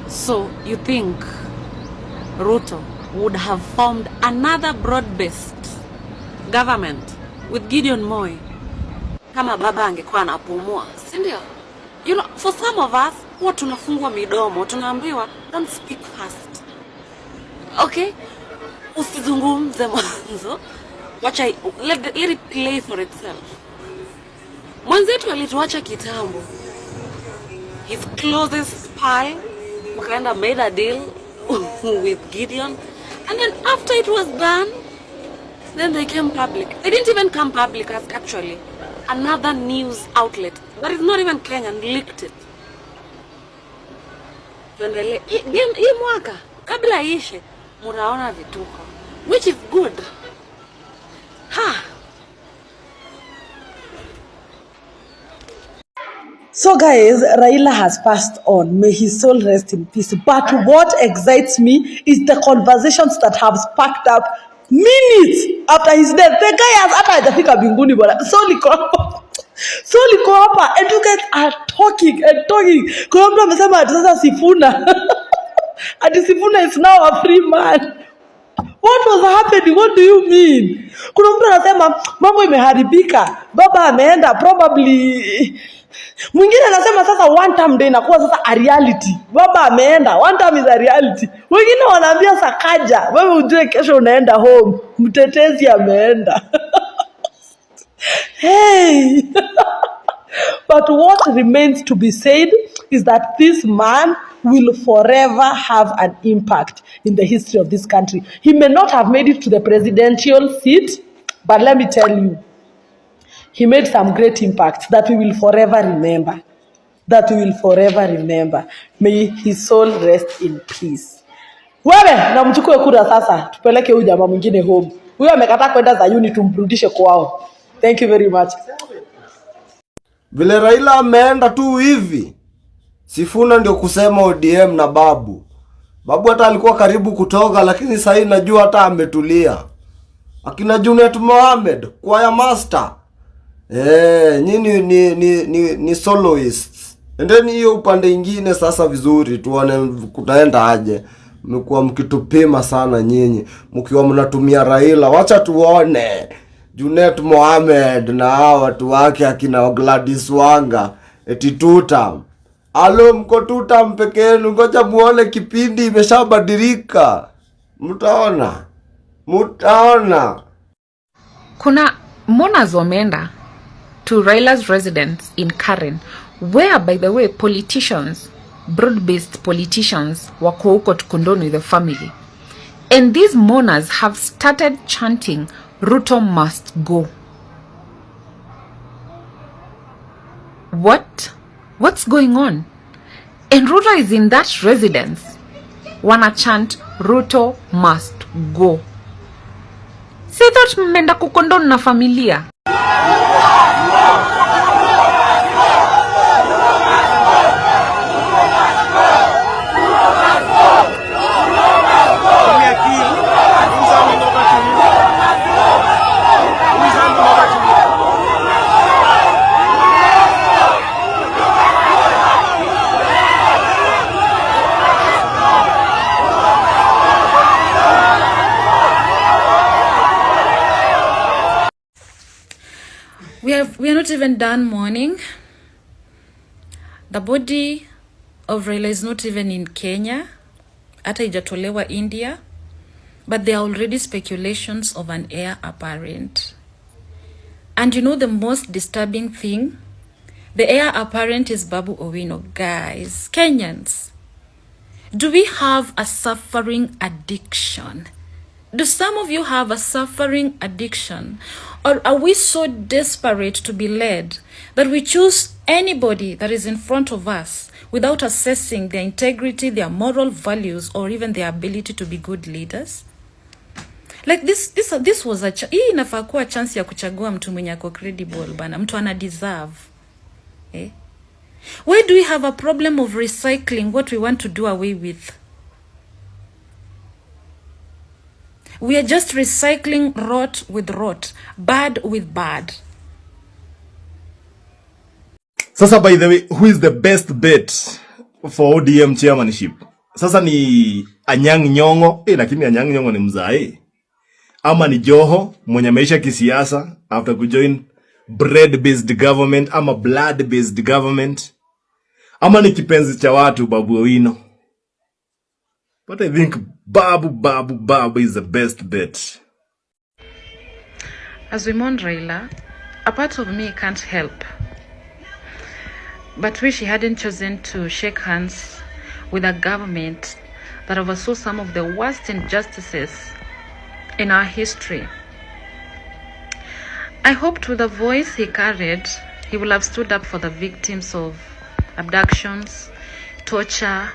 So you think Ruto would have formed another broad-based government with Gideon Moi kama baba angekuwa anapumua, si ndio? You know, for some of us huwa tunafungwa midomo, tunaambiwa don't speak fast. Okay? Usizungumze mwanzo. Wacha let it play for itself. Mwenzetu alituacha kitambo. His closest spy Mukanda made a deal with Gideon, and then after it was done, then they came public. They didn't even come public as actually another news outlet that is not even Kenyan leaked it. Tuendelee. Hii mwaka kabla ishe mnaona vituko, which is good. So guys, Raila has passed on. May his soul rest in peace. But what excites me is the conversations that have sparked up minutes after his death. The guy has hata hajafika mbinguni bwana. So liko hapa and you guys are talking and talking. Kuna mtu amesema ati sasa Sifuna ati Sifuna is now a free man. What was happening? What do you mean? Kuna mtu anasema mambo imeharibika. Baba ameenda probably. Mwingine anasema sasa one term ndio inakuwa sasa a reality. Baba ameenda, one term is a reality. Wengine wanaambia Sakaja, wewe ujue kesho unaenda home. Mtetezi ameenda. Hey. But what remains to be said is that this man will forever have an impact in the history of this country. He may not have made it to the presidential seat, but let me tell you, he made some great impacts that we will forever remember. May his soul rest in peace. Wewe na mchukue kura sasa, tupeleke huyu jamaa mwingine home. Huyo amekataa kwenda Zayuni, tumrudishe kwao. Thank you very much. Vile Raila ameenda tu hivi, Sifuna ndio kusema ODM na babu. Babu hata alikuwa karibu kutoka, lakini sasa najua hata ametulia. Akina Junet Mohamed, choir master. Nyinyi ni soloists. Endeni hiyo upande ingine sasa vizuri, tuone kutaenda aje. Mmekuwa mkitupima sana nyinyi, mkiwa mnatumia Raila. Wacha tuone Junet Mohamed na watu wake akina Gladys Wanga eti tutam. Alo mko tutam pekenu, ngoja muone kipindi imeshabadilika. Mtaona. Kuna mourners wameenda to Raila'S residence in Karen, where by the way politicians, broad-based politicians wako huko to condone with the family. And these mourners have started chanting, Ruto must go. What's going on? And Ruto is in that residence. Wana chant, Ruto must go. Say that mmenda kukondona na familia. We are not even done mourning. The body of Raila is not even in Kenya. Hata ijatolewa India. But there are already speculations of an heir apparent. And you know the most disturbing thing? The heir apparent is Babu Owino. Guys, Kenyans, do we have a suffering addiction? Do some of you have a suffering addiction? Or are we so desperate to be led that we choose anybody that is in front of us without assessing their integrity, their moral values, or even their ability to be good leaders? Like this was hii inafaa kuwa chance ya kuchagua mtu mwenye ako credible bana, mtu ana deserve. Why do we have a problem of recycling what we want to do away with? We are just recycling rot with rot, bad with bad. Sasa, by the way, who is the best bet for ODM chairmanship. Sasa ni Anyang' Nyong'o, lakini Anyang' Nyong'o ni mzae. Ama ni Joho mwenye ameisha kisiasa after kujoin bread-based government ama blood-based government. Ama ni kipenzi cha watu Babu Owino. But I think Babu is the best bet. As we mourn Raila, a part of me can't help but wish he hadn't chosen to shake hands with a government that oversaw some of the worst injustices in our history. I hoped with the voice he carried, he will have stood up for the victims of abductions, torture,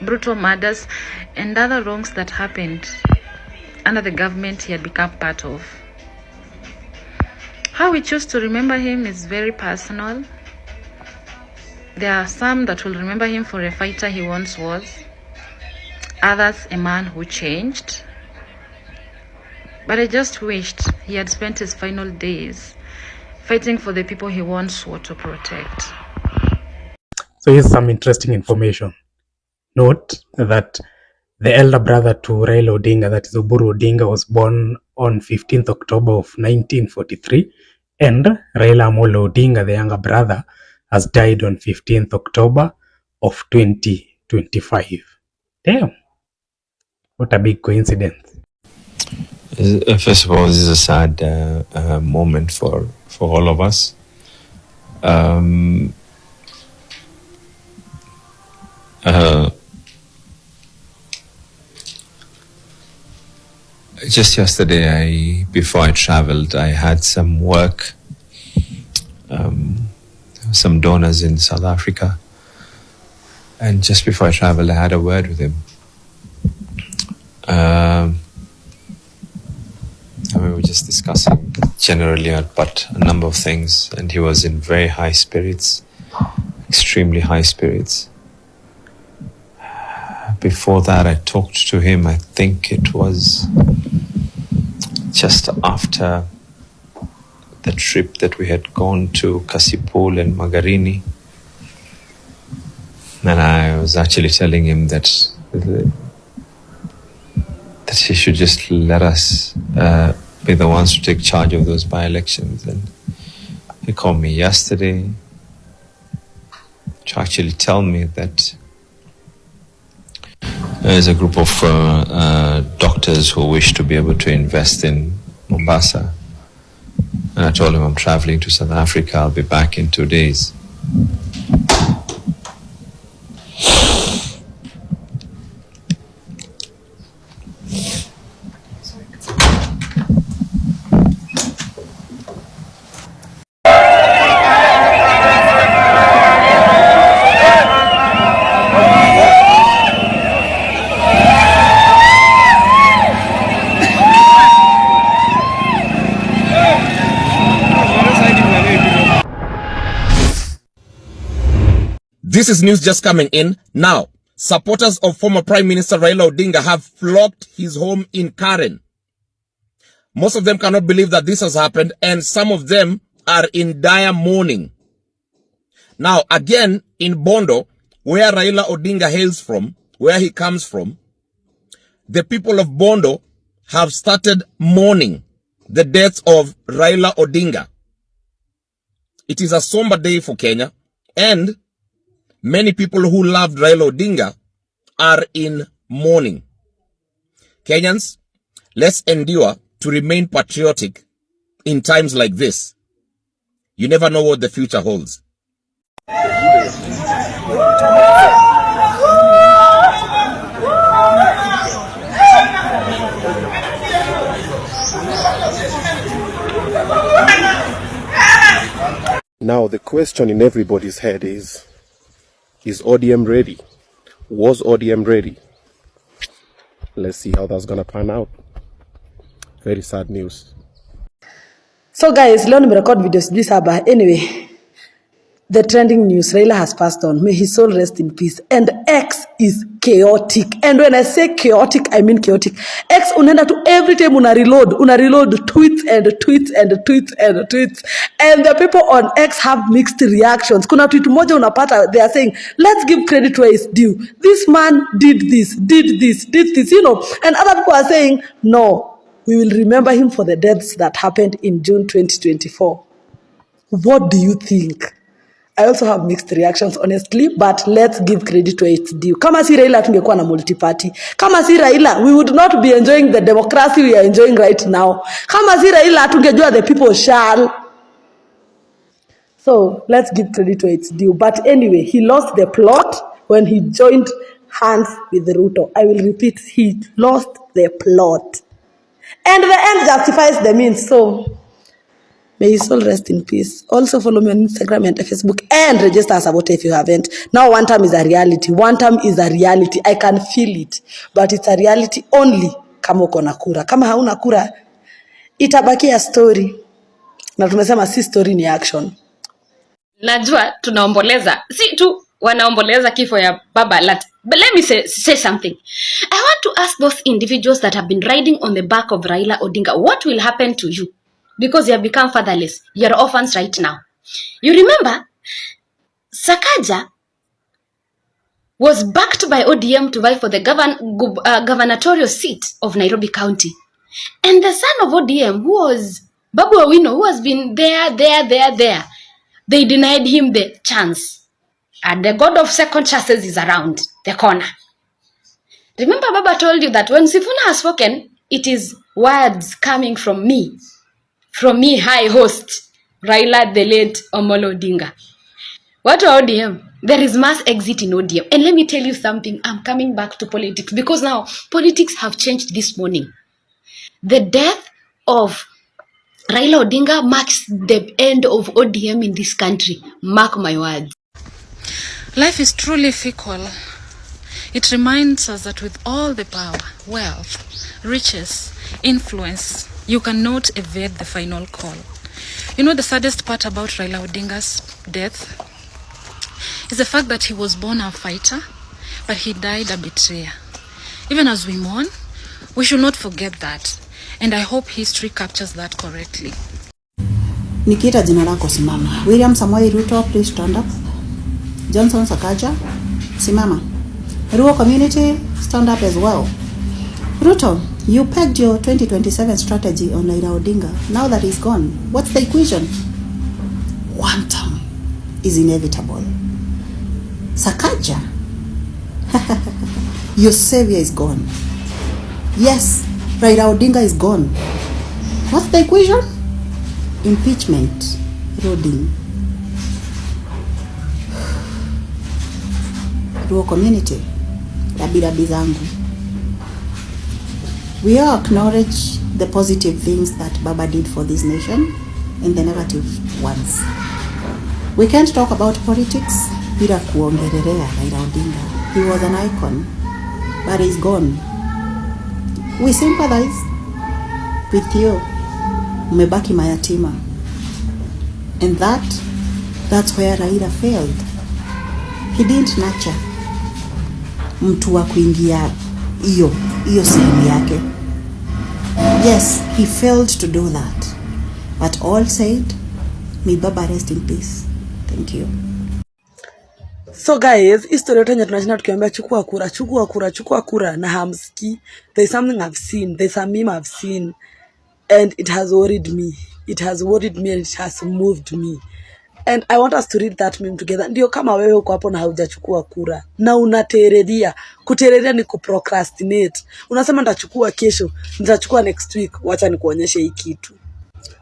brutal murders, and other wrongs that happened under the government he had become part of. How we choose to remember him is very personal. There are some that will remember him for a fighter he once was, others a man who changed. But I just wished he had spent his final days fighting for the people he once swore to protect. So here's some interesting information. Note that the elder brother to Raila Odinga, that is Oburu Odinga, was born on 15th October of 1943, and Raila Amolo Odinga, the younger brother, has died on 15th October of 2025. Damn. What a big coincidence. First of all, this is a sad moment for all of us. Just yesterday, before I traveled, I had some work, some donors in South Africa. And just before I traveled, I had a word with him. We were just discussing generally about a number of things, and he was in very high spirits, extremely high spirits. Before that, I talked to him, I think it was just after the trip that we had gone to Kasipul and Magarini. And I was actually telling him that he should just let us be the ones to take charge of those by-elections. And he called me yesterday to actually tell me that there's a group of doctors who wish to be able to invest in Mombasa. And I told him I'm traveling to South Africa. I'll be back in 2 days. This is news just coming in. Now, supporters of former Prime Minister Raila Odinga have flocked his home in Karen. Most of them cannot believe that this has happened, and some of them are in dire mourning. Now, again, in Bondo, where Raila Odinga hails from, where he comes from, the people of Bondo have started mourning the death of Raila Odinga. It is a somber day for Kenya, and many people who loved Raila Odinga are in mourning. Kenyans, let's endure to remain patriotic in times like this. You never know what the future holds. Now the question in everybody's head is ODM ready? Was ODM ready? Let's see how that's gonna pan out. Very sad news. So guys, leo nimerecord video sijui saba. Anyway, the trending news, Raila has passed on. May his soul rest in peace. And X is chaotic. And when I say chaotic, I mean chaotic. X unaenda to every time una reload tweets and tweets and tweets and tweets. And the people on X have mixed reactions. Kuna tweet moja unapata, they are saying, let's give credit where it's due. This man did this, you know. And other people are saying, no, we will remember him for the deaths that happened in June 2024. What do you think? I also have mixed reactions, honestly, but let's give credit where it's due. Kama si Raila tungekuwa na multi-party. Kama si Raila, we would not be enjoying the democracy we are enjoying right now. Kama si Raila tungejua the people shall. So let's give credit where it's due. But anyway, he lost the plot when he joined hands with Ruto. I will repeat, he lost the plot. And the end justifies the means, so may his soul rest in peace. Also follow me on Instagram and Facebook and register as a voter if you haven't. Now one term is a reality. One term is a reality. I can feel it. But it's a reality only kama uko na kura. Kama hauna kura, itabakia story. Na tumesema si story ni action. Najua tunaomboleza. Si tu wanaomboleza kifo ya baba. But let me say something. I want to ask those individuals that have been riding on the back of Raila Odinga, what will happen to you? Because you have become fatherless. You are orphans right now. You remember, Sakaja was backed by ODM to vie for the gubernatorial seat of Nairobi County. And the son of ODM, who was Babu Awino, who has been there, they denied him the chance. And the God of second chances is around the corner. Remember, Baba told you that when Sifuna has spoken, it is words coming from me. From me, high host, Raila the late Omolo Odinga. What about ODM? There is mass exit in ODM. And let me tell you something, I'm coming back to politics because now politics have changed this morning. The death of Raila Odinga marks the end of ODM in this country. Mark my words. Life is truly fickle. It reminds us that with all the power, wealth, riches, influence, you cannot evade the final call. You know the saddest part about Raila Odinga's death is the fact that he was born a fighter, but he died a betrayer. Even as we mourn, we should not forget that. And I hope history captures that correctly. Nikita jina lako simama. William Samoei Ruto, please stand up. Johnson Sakaja, simama. Ruo community, stand up as well. Ruto, you pegged your 2027 strategy on Raila Odinga. Now that he's gone, what's the equation? One term is inevitable. Sakaja, your savior is gone. Yes, Raila Odinga is gone. What's the equation? Impeachment, eroding. Ruo community, rabi zangu. We all acknowledge the positive things that Baba did for this nation and the negative ones. We can't talk about politics bila kuongelelea Raila Odinga. He was an icon, but he's gone. We sympathize with you. Umebaki mayatima. And that's where Raila failed. He didn't nurture mtu wa kuingia hiyo sehemu yake. Yes, he failed to do that. But all said, may Baba rest in peace. Thank you. So guys, history yote yenye tunashinda tukiambia chukua kura na hamski. There's something I've seen, there's a meme I've seen, and it has worried me. It has worried me and it has moved me. And I want us to read that meme together. Ndio kama wewe uko hapo na haujachukua kura na unateredia. Kuteredia ni kuprocrastinate. Unasema nitachukua kesho, nitachukua next week. Wacha nikuonyeshe hii kitu.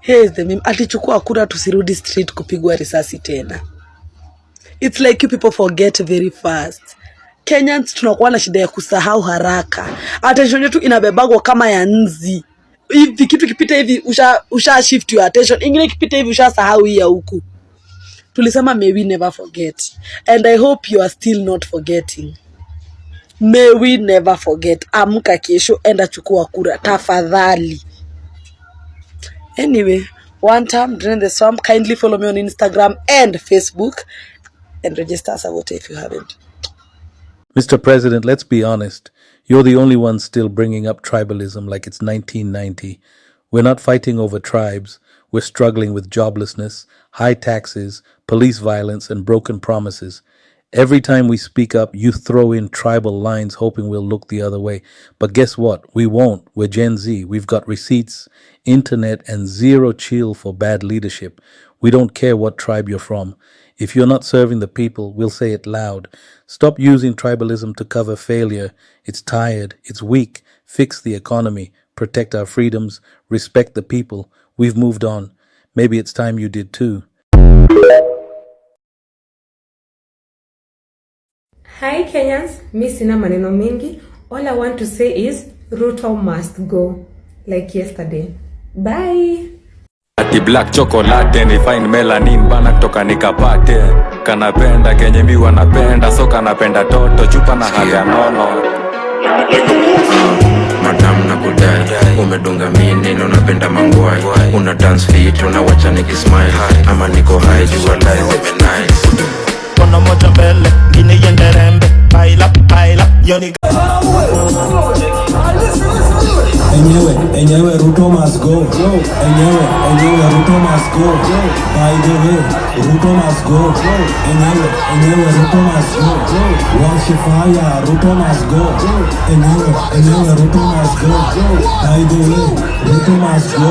Here is the meme. Atichukua kura tusirudi street kupigwa risasi tena. It's like you people forget very fast. Kenyans tunakuwa na shida ya kusahau haraka. Attention yetu inabebagwa kama ya nzi. Hivi kitu kipita hivi usha shift your attention. Ingine kipita hivi usha sahau hii ya huku. Tulisema may we never forget. And I hope you are still not forgetting. May we never forget. Amka kesho enda chukua kura tafadhali. Anyway, one time during the swamp, kindly follow me on Instagram and Facebook and register as a voter if you haven't. Mr. President, let's be honest. You're the only one still bringing up tribalism like it's 1990. We're not fighting over tribes. We're struggling with joblessness, high taxes, police violence, and broken promises. Every time we speak up, you throw in tribal lines hoping we'll look the other way. But guess what? We won't. We're Gen Z. We've got receipts, internet, and zero chill for bad leadership. We don't care what tribe you're from. If you're not serving the people, we'll say it loud. Stop using tribalism to cover failure. It's tired. It's weak. Fix the economy. Protect our freedoms. Respect the people. We've moved on. Maybe it's time you did too. Hi Kenyans, mi sina maneno mingi. All I want to say is Ruto must go, like yesterday. Bye. Ati black chocolate ni fine melanin bana kutoka nikapate. Kanapenda kenye mi wanapenda, so kanapenda toto chupa na haga nono. Madam na kudai, umedunga mini na unapenda mangwai. Una dance fit, unawacha nikismile. Ama niko high, jua lies even nice. Kono moja mbele, gine yende rembe. Paila, yoni. Enyewe, Ruto must go. Enyewe, Ruto must go. By the way, Ruto must go. Enyewe, Ruto must go. Wash fire, Ruto must go. Enyewe, Ruto must go. By the way, Ruto must go.